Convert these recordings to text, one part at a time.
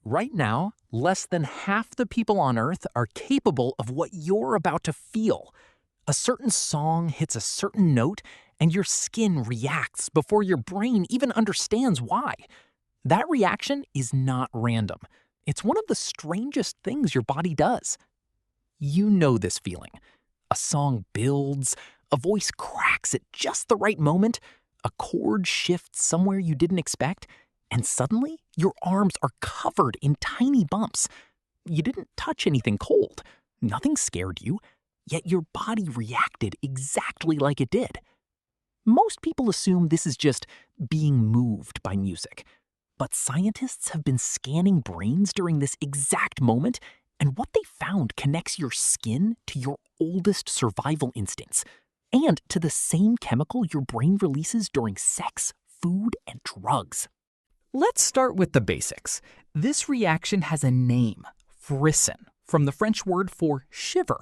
Right now, less than half the people on Earth are capable of what you're about to feel. A certain song hits a certain note, and your skin reacts before your brain even understands why. That reaction is not random. It's one of the strangest things your body does. You know this feeling. A song builds, a voice cracks at just the right moment, a chord shifts somewhere you didn't expect, and suddenly your arms are covered in tiny bumps. You didn't touch anything cold. Nothing scared you, yet your body reacted exactly like it did. Most people assume this is just being moved by music. But scientists have been scanning brains during this exact moment, and what they found connects your skin to your oldest survival instincts, and to the same chemical your brain releases during sex, food, and drugs. Let's start with the basics. This reaction has a name, frisson, from the French word for shiver.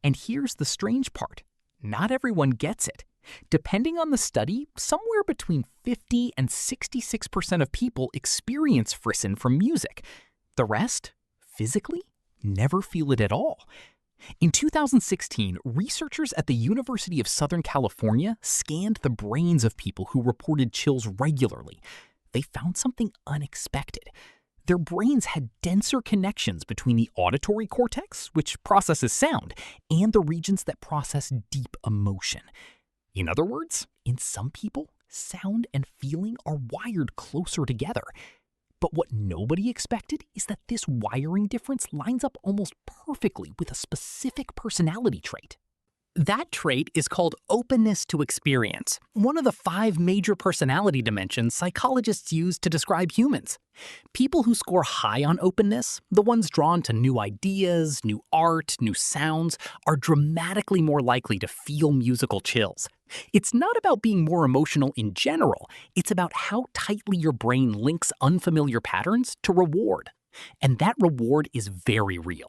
And here's the strange part. Not everyone gets it. Depending on the study, somewhere between 50 and 66% of people experience frisson from music. The rest, physically, never feel it at all. In 2016, researchers at the University of Southern California scanned the brains of people who reported chills regularly. They found something unexpected. Their brains had denser connections between the auditory cortex, which processes sound, and the regions that process deep emotion. In other words, in some people, sound and feeling are wired closer together. But what nobody expected is that this wiring difference lines up almost perfectly with a specific personality trait. That trait is called openness to experience, one of the 5 major personality dimensions psychologists use to describe humans. People who score high on openness, the ones drawn to new ideas, new art, new sounds, are dramatically more likely to feel musical chills. It's not about being more emotional in general, it's about how tightly your brain links unfamiliar patterns to reward. And that reward is very real.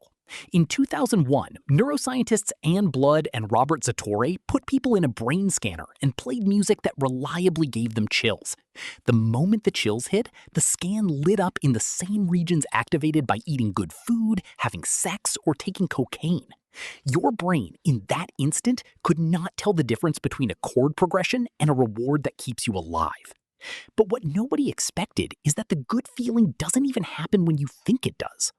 In 2001, neuroscientists Anne Blood and Robert Zatorre put people in a brain scanner and played music that reliably gave them chills. The moment the chills hit, the scan lit up in the same regions activated by eating good food, having sex, or taking cocaine. Your brain, in that instant, could not tell the difference between a chord progression and a reward that keeps you alive. But what nobody expected is that the good feeling doesn't even happen when you think it does.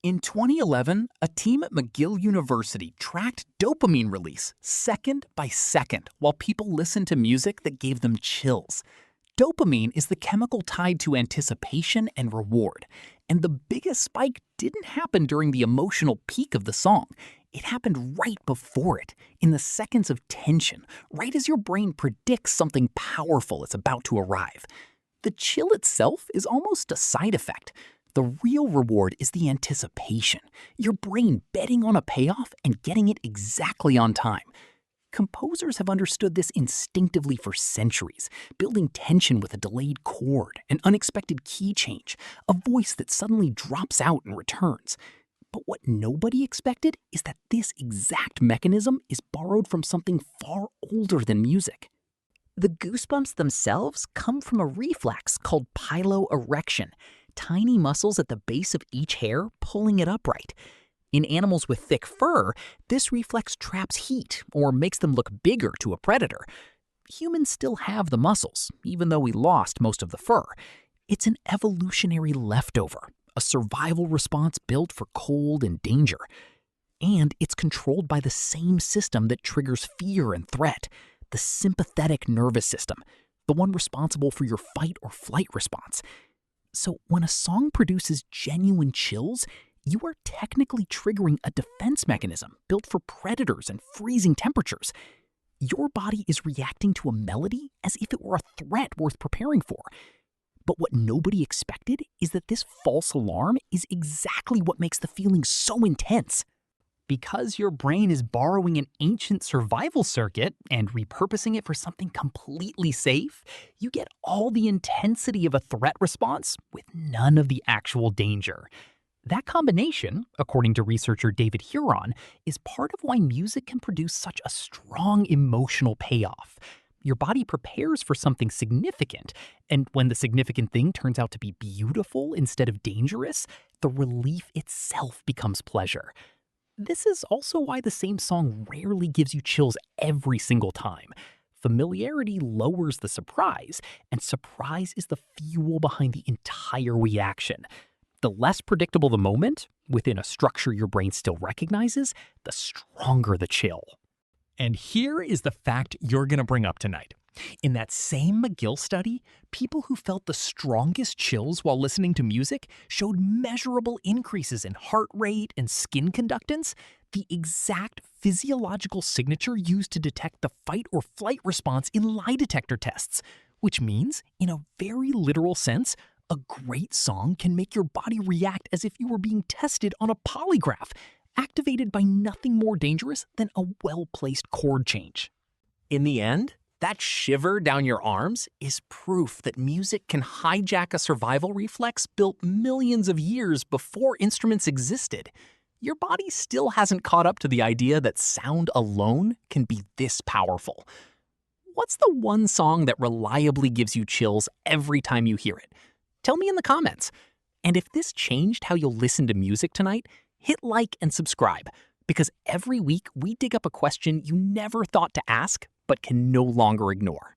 In 2011, a team at McGill University tracked dopamine release second by second while people listened to music that gave them chills. Dopamine is the chemical tied to anticipation and reward, and the biggest spike didn't happen during the emotional peak of the song. It happened right before it, in the seconds of tension, right as your brain predicts something powerful is about to arrive. The chill itself is almost a side effect. The real reward is the anticipation, your brain betting on a payoff and getting it exactly on time. Composers have understood this instinctively for centuries, building tension with a delayed chord, an unexpected key change, a voice that suddenly drops out and returns. But what nobody expected is that this exact mechanism is borrowed from something far older than music. The goosebumps themselves come from a reflex called piloerection, tiny muscles at the base of each hair pulling it upright. In animals with thick fur, this reflex traps heat or makes them look bigger to a predator. Humans still have the muscles, even though we lost most of the fur. It's an evolutionary leftover, a survival response built for cold and danger. And it's controlled by the same system that triggers fear and threat, the sympathetic nervous system, the one responsible for your fight or flight response. So when a song produces genuine chills, you are technically triggering a defense mechanism built for predators and freezing temperatures. Your body is reacting to a melody as if it were a threat worth preparing for. But what nobody expected is that this false alarm is exactly what makes the feeling so intense. Because your brain is borrowing an ancient survival circuit and repurposing it for something completely safe, you get all the intensity of a threat response with none of the actual danger. That combination, according to researcher David Huron, is part of why music can produce such a strong emotional payoff. your body prepares for something significant. And when the significant thing turns out to be beautiful instead of dangerous, the relief itself becomes pleasure. This is also why the same song rarely gives you chills every single time. Familiarity lowers the surprise, and surprise is the fuel behind the entire reaction. The less predictable the moment, within a structure your brain still recognizes, the stronger the chill. And here is the fact you're going to bring up tonight. In that same McGill study, people who felt the strongest chills while listening to music showed measurable increases in heart rate and skin conductance, the exact physiological signature used to detect the fight or flight response in lie detector tests. Which means, in a very literal sense, a great song can make your body react as if you were being tested on a polygraph, activated by nothing more dangerous than a well-placed chord change. In the end, that shiver down your arms is proof that music can hijack a survival reflex built millions of years before instruments existed. Your body still hasn't caught up to the idea that sound alone can be this powerful. What's the one song that reliably gives you chills every time you hear it? Tell me in the comments. And if this changed how you'll listen to music tonight, hit like and subscribe, because every week we dig up a question you never thought to ask but can no longer ignore.